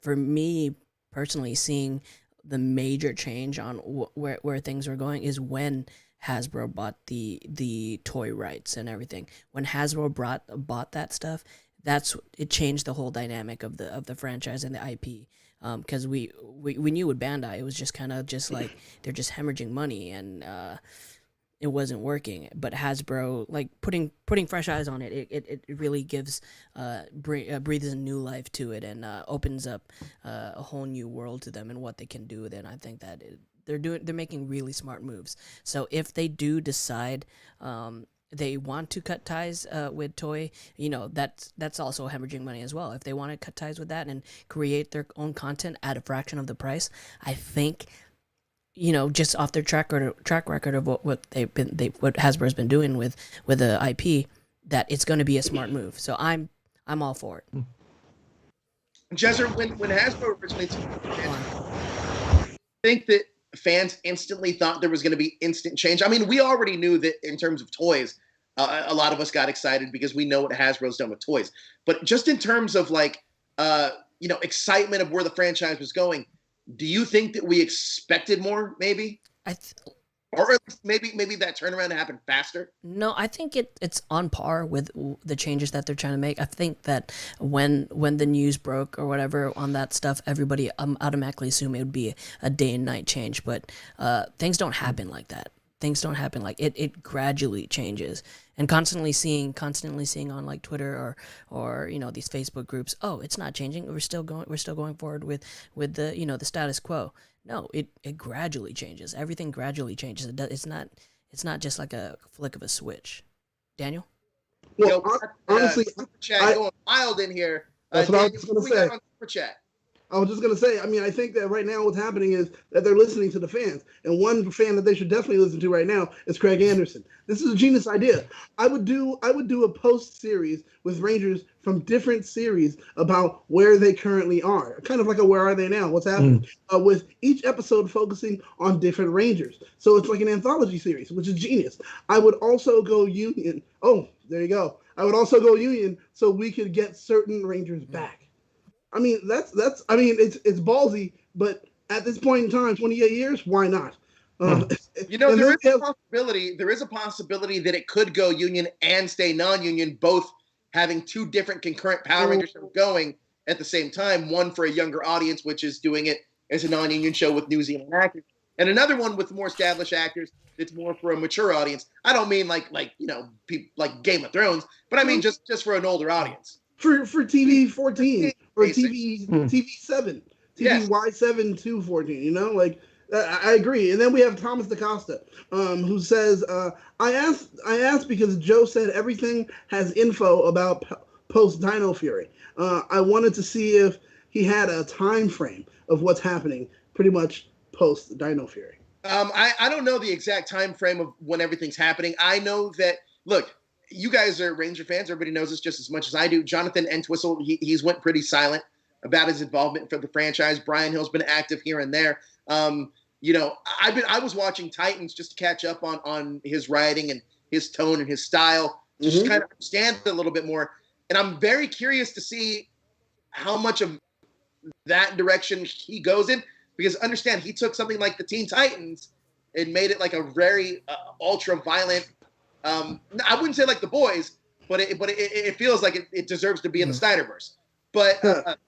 for me personally, seeing the major change on where things are going is when Hasbro bought the toy rights and everything. When Hasbro bought that stuff, it changed the whole dynamic of the franchise and the IP. Because we knew with Bandai, it was just kind of just like they're just hemorrhaging money and it wasn't working. But Hasbro, like putting fresh eyes on it, it really gives breathes a new life to it and opens up a whole new world to them and what they can do with it. And I think that they're making really smart moves. So if they do decide they want to cut ties with Toy, you know, that's also hemorrhaging money as well. If they want to cut ties with that and create their own content at a fraction of the price, I think, you know, just off their track record of what Hasbro's been doing with the IP, that it's going to be a smart move. So I'm all for it. Jezzer, when Hasbro originally I think that fans instantly thought there was going to be instant change. I mean, we already knew that in terms of toys, a lot of us got excited because we know what Hasbro's done with toys. But just in terms of like, you know, excitement of where the franchise was going, do you think that we expected more? Maybe, or maybe that turnaround happened faster. No, I think it's on par with the changes that they're trying to make. I think that when the news broke or whatever on that stuff, everybody automatically assumed it would be a day and night change. But things don't happen like that. Things don't happen like it gradually changes. And constantly seeing on like Twitter or you know, these Facebook groups, oh, it's not changing. We're still going forward with the, you know, the status quo. No, it gradually changes. Everything gradually changes. It's not just like a flick of a switch. Daniel? Well, honestly, Super Chat going wild in here. That's what I was going to say. Super Chat. I was just going to say, I mean, I think that right now what's happening is that they're listening to the fans. And one fan that they should definitely listen to right now is Craig Anderson. This is a genius idea. I would do a post series with Rangers from different series about where they currently are. Kind of like a where are they now? What's happening? With each episode focusing on different Rangers. So it's like an anthology series, which is genius. I would also go Union. Oh, there you go. I would also go Union so we could get certain Rangers back. I mean, it's ballsy, but at this point in time, 28 years, why not? You know, there is a possibility that it could go Union and stay non-Union, both having two different concurrent Power Rangers shows going at the same time. One for a younger audience, which is doing it as a non-Union show with New Zealand actors, and another one with more established actors that's more for a mature audience. I don't mean like you know, like Game of Thrones, but I mean just for an older audience. For TV 14 or TV 7, TV Y7 to 14, you know, like I agree. And then we have Thomas DaCosta, who says, I asked because Joe said everything has info about post Dino Fury. I wanted to see if he had a time frame of what's happening pretty much post Dino Fury. I don't know the exact time frame of when everything's happening. I know that, look, you guys are Ranger fans. Everybody knows this just as much as I do. Jonathan Entwistle, he's went pretty silent about his involvement for the franchise. Brian Hill's been active here and there. I was watching Titans just to catch up on his writing and his tone and his style, to just kind of understand it a little bit more. And I'm very curious to see how much of that direction he goes in, because understand, he took something like the Teen Titans and made it like a very ultra violent. I wouldn't say like The Boys, but it feels like it deserves to be in the Snyderverse. But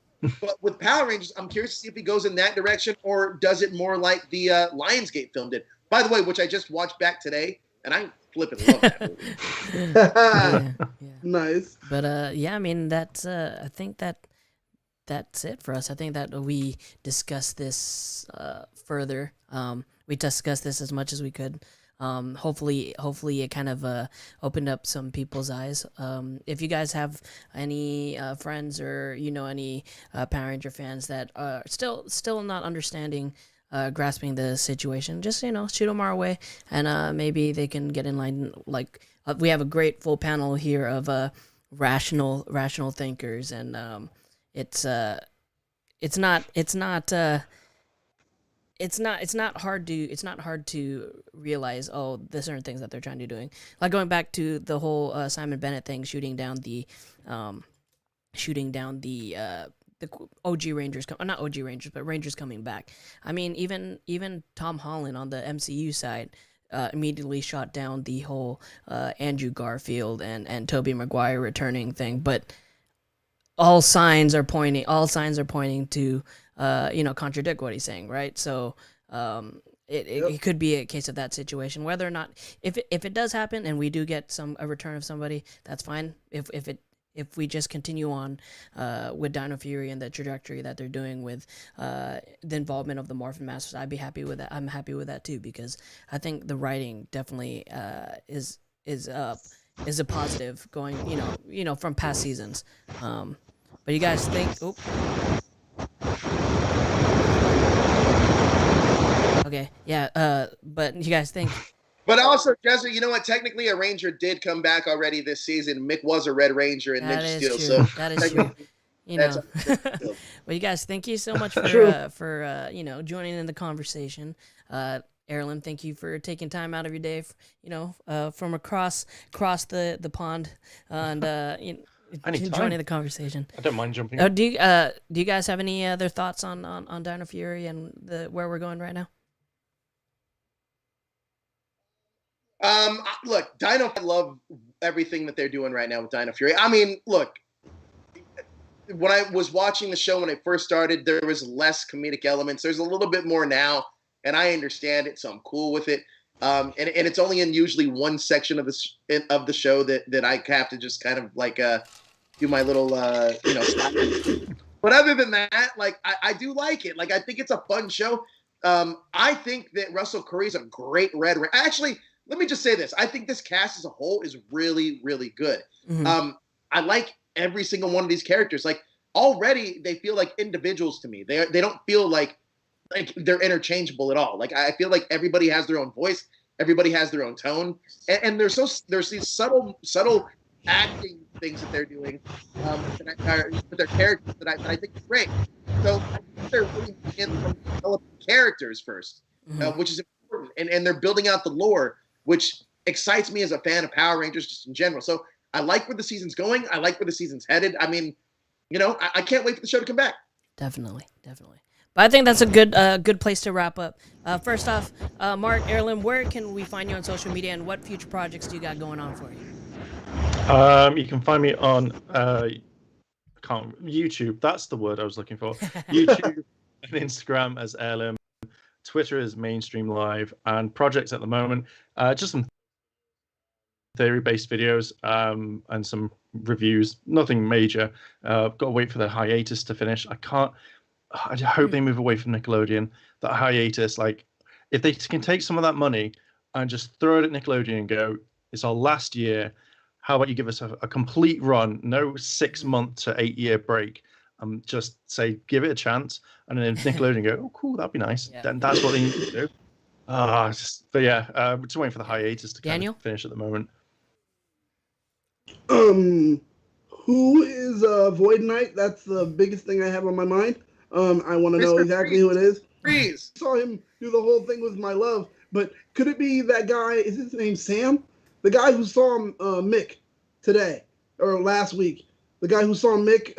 with Power Rangers, I'm curious to see if he goes in that direction, or does it more like the Lionsgate film did. By the way, which I just watched back today, and I flipping love that movie. Yeah. Nice. But I mean, that's I think that's it for us. I think that we discussed this further. We discussed this as much as we could. Hopefully it kind of opened up some people's eyes. If you guys have any friends or any Power Ranger fans that are still not understanding, grasping the situation, just shoot them our way, and maybe they can get in line. Like we have a great full panel here of rational thinkers, and it's not hard to realize, there's certain things that they're trying to doing. Like going back to the whole Simon Bennett thing, shooting down the OG Rangers, not OG Rangers, but Rangers coming back. I mean, even Tom Holland on the MCU side immediately shot down the whole Andrew Garfield and Tobey Maguire returning thing, but all signs are pointing to contradict what he's saying, right? So it could be a case of that situation. Whether or not, if it does happen and we do get a return of somebody, that's fine. If we just continue on with Dino Fury and the trajectory that they're doing with the involvement of the Morphin Masters, I'd be happy with that. I'm happy with that too, because I think the writing definitely is a positive going, from past seasons. But you guys think? Oop. Okay, yeah. But you guys think? But also, Jezzer, you know what? Technically, a Ranger did come back already this season. Mick was a Red Ranger in Ninja Steel, so that is true. Well, you guys, thank you so much for joining in the conversation. Airlim, thank you for taking time out of your day, from across the pond, and joining the conversation. I don't mind jumping. Do you guys have any other thoughts on Dino Fury and where we're going right now? Look, I love everything that they're doing right now with Dino Fury. I mean, look, when I was watching the show when it first started, there was less comedic elements. There's a little bit more now, and I understand it, so I'm cool with it. And it's only in usually one section of the show that I have to just kind of like do my little But other than that, like I do like it. Like I think it's a fun show. I think that Russell Curry is a great Red Ranger. Actually, let me just say this. I think this cast as a whole is really, really good. Mm-hmm. I like every single one of these characters. Like already they feel like individuals to me. They don't feel like they're interchangeable at all. Like I feel like everybody has their own voice. Everybody has their own tone. And there's these subtle acting things that they're doing with their characters that I think is great. So I think they're really developing characters first, mm-hmm. Which is important. And they're building out the lore, which excites me as a fan of Power Rangers just in general. So I like where the season's going. I like where the season's headed. I mean, I can't wait for the show to come back. Definitely. But I think that's a good place to wrap up. First off, Mark, Airlim, where can we find you on social media, and what future projects do you got going on for you? You can find me on YouTube. That's the word I was looking for. YouTube and Instagram as Airlim. Twitter is Mainstream Live, and projects at the moment, just some theory-based videos and some reviews. Nothing major. I've got to wait for the hiatus to finish. I hope they move away from Nickelodeon. That hiatus, like if they can take some of that money and just throw it at Nickelodeon and go, it's our last year. How about you give us a complete run, no 6 month to 8 year break, just say, give it a chance. And then if Nickelodeon go, oh, cool, that'd be nice. Yeah. Then that's what they need to do. But yeah, we're just waiting for the hiatus to kind of finish at the moment. Who is Void Knight? That's the biggest thing I have on my mind. I want to know exactly who it is. Freeze. I saw him do the whole thing with My Love, but could it be that guy? Is his name Sam? The guy who saw Mick today or last week. The guy who saw Mick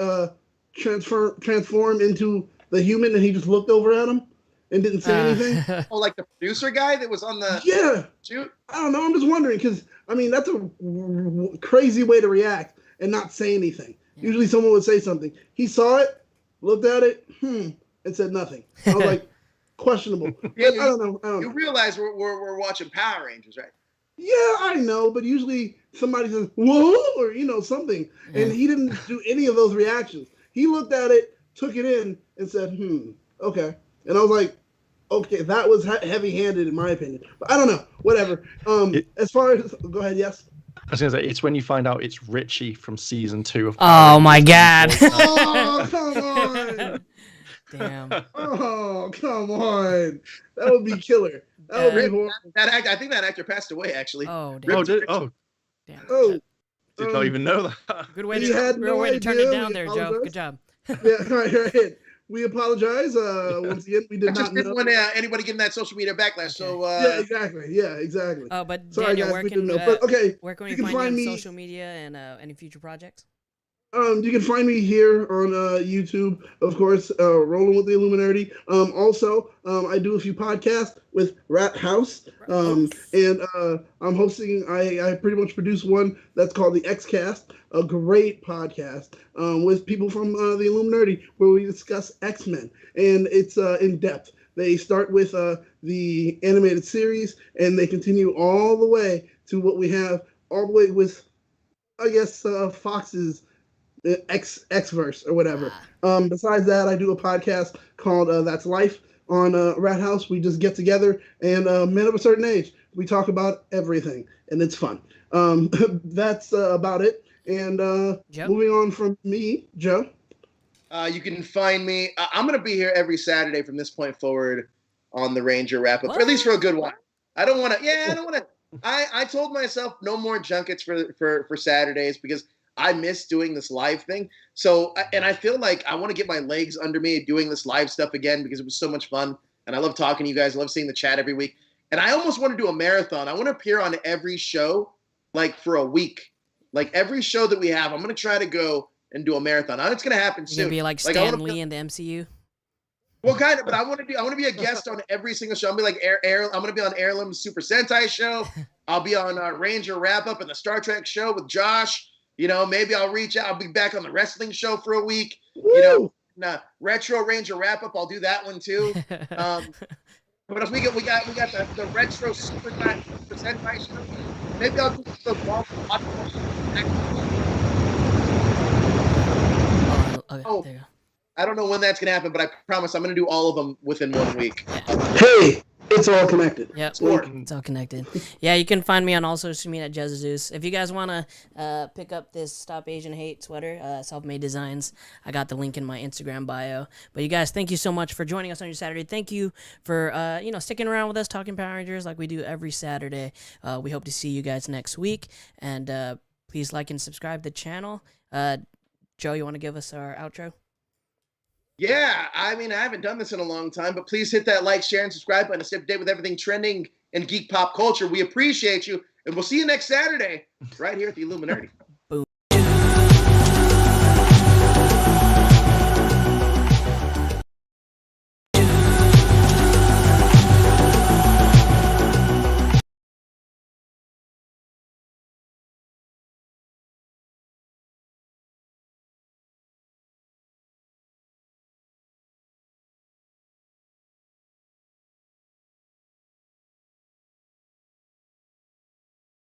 transform into the human, and he just looked over at him and didn't say anything. Oh, like the producer guy that was on the shoot? I don't know. I'm just wondering because, I mean, that's a crazy way to react and not say anything. Yeah. Usually someone would say something. He saw it, looked at it, and said nothing. I was like, questionable. Yeah, I don't know. You realize we're watching Power Rangers, right? Yeah, I know, but usually somebody says, whoa, or, something. Yeah. And he didn't do any of those reactions. He looked at it, took it in, and said, okay. And I was like, okay, that was heavy-handed in my opinion. But I don't know, whatever. As far as, go ahead, yes? I was going to say, it's when you find out it's Richie from season 2 of Oh, my God. Oh, come on. Damn. Oh, come on. That would be killer. That would be horrible. I think that actor passed away, actually. Oh, damn. Damn. Oh. Did not even know that. Good way to turn it down there, Joe. Good job. Yeah, right. We apologize. Once again, we did not know. Didn't want anybody getting that social media backlash. So yeah, exactly. Oh, but sorry, Daniel, guys, we didn't know. But okay, where can we find you on social media and any future projects? You can find me here on YouTube, of course, Rolling with the Illuminerdi. Also, I do a few podcasts with Rat House, and I'm hosting. I pretty much produce one that's called the X-Cast, a great podcast with people from the Illuminerdi, where we discuss X-Men, and it's in depth. They start with the animated series, and they continue all the way to what we have all the way with, I guess, Fox's X-verse or whatever. Besides that, I do a podcast called That's Life on Rat House. We just get together and men of a certain age, we talk about everything, and it's fun. That's about it. And moving on from me, Joe. You can find me. I'm going to be here every Saturday from this point forward on the Ranger Wrap-Up, or at least for a good while. I don't want to. Yeah, I don't want to. I told myself no more junkets for Saturdays because I miss doing this live thing. So, and I feel like I want to get my legs under me doing this live stuff again because it was so much fun. And I love talking to you guys. I love seeing the chat every week. And I almost want to do a marathon. I want to appear on every show, like for a week. Like every show that we have, I'm going to try to go and do a marathon. It's going to happen soon. You're going to be like Stan Lee in the MCU? Well, kind of, but I want to be a guest on every single show. I'm going to be like I'm going to be on Airlim's Super Sentai show. I'll be on Ranger Wrap-Up and the Star Trek show with Josh. Maybe I'll reach out. I'll be back on the wrestling show for a week. Woo! Retro Ranger Wrap-Up. I'll do that one too. What else we got? We got the Retro Super Sentai show. Maybe I'll do the ball. Okay, I don't know when that's gonna happen, but I promise I'm gonna do all of them within 1 week. Hey. It's all connected. Yep, it's all connected. Yeah, you can find me on all social media at Jezzer. If you guys want to pick up this Stop Asian Hate sweater, self-made designs, I got the link in my Instagram bio. But you guys, thank you so much for joining us on your Saturday. Thank you for sticking around with us, talking Power Rangers like we do every Saturday. We hope to see you guys next week. And please like and subscribe to the channel. Joe, you want to give us our outro? Yeah, I mean, I haven't done this in a long time, but please hit that like, share, and subscribe button to stay up to date with everything trending in geek pop culture. We appreciate you, and we'll see you next Saturday right here at the Illuminerdi.